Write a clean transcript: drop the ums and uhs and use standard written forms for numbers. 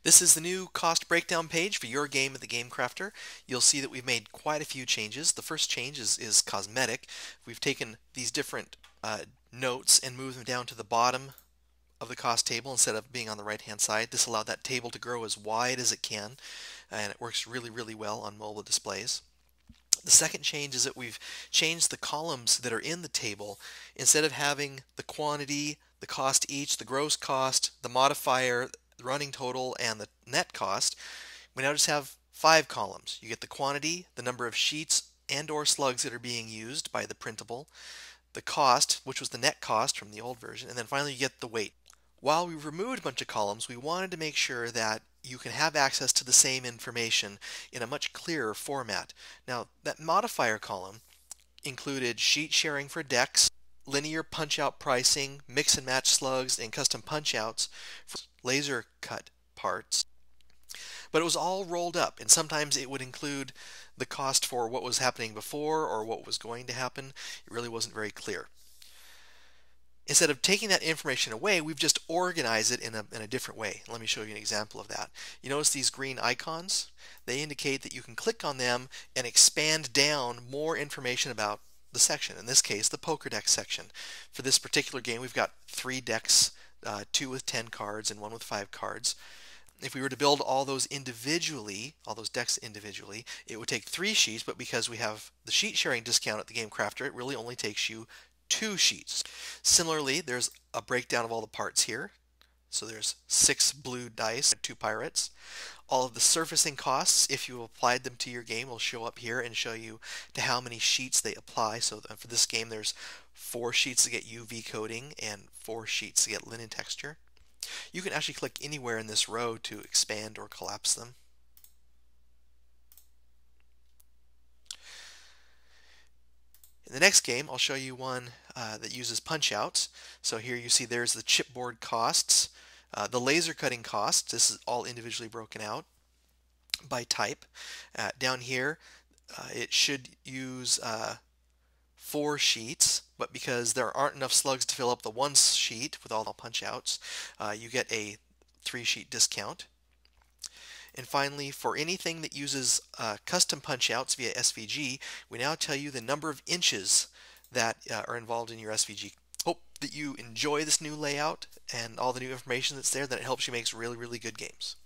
This is the new cost breakdown page for your game at the Game Crafter. You'll see that we've made quite a few changes. The first change is cosmetic. We've taken these different notes and moved them down to the bottom of the cost table instead of being on the right hand side. This allowed that table to grow as wide as it can, and it works really well on mobile displays. The second change is that we've changed the columns that are in the table. Instead of having the quantity, the cost each, the gross cost, the modifier, the running total, and the net cost, we now just have 5 columns. You get the quantity, the number of sheets and or slugs that are being used by the printable, the cost, which was the net cost from the old version, and then finally you get the weight. While we removed a bunch of columns, we wanted to make sure that you can have access to the same information in a much clearer format. Now, that modifier column included sheet sharing for decks, linear punch-out pricing, mix and match slugs, and custom punch-outs for laser cut parts. But it was all rolled up, and sometimes it would include the cost for what was happening before or what was going to happen. It really wasn't very clear. Instead of taking that information away, we've just organized it in a different way. Let me show you an example of that. You notice these green icons? They indicate that you can click on them and expand down more information about the section. In this case, the poker deck section. For this particular game, we've got 3 decks, 2 with 10 cards and 1 with 5 cards. If we were to build all those individually, all those decks individually, it would take 3 sheets, but because we have the sheet sharing discount at the Game Crafter, it really only takes you 2 sheets. Similarly, there's a breakdown of all the parts here. So there's 6 blue dice, 2 pirates. All of the surfacing costs, if you applied them to your game, will show up here and show you to how many sheets they apply. So for this game, there's 4 sheets to get UV coating and 4 sheets to get linen texture. You can actually click anywhere in this row to expand or collapse them. In the next game, I'll show you one that uses punch-outs. So here you see there's the chipboard costs, the laser cutting costs. This is all individually broken out by type. Down here, it should use 4 sheets, but because there aren't enough slugs to fill up the 1 sheet with all the punch-outs, you get a 3-sheet discount. And finally, for anything that uses custom punch-outs via SVG, we now tell you the number of inches that are involved in your SVG. Hope that you enjoy this new layout and all the new information that's there, that it helps you make really good games.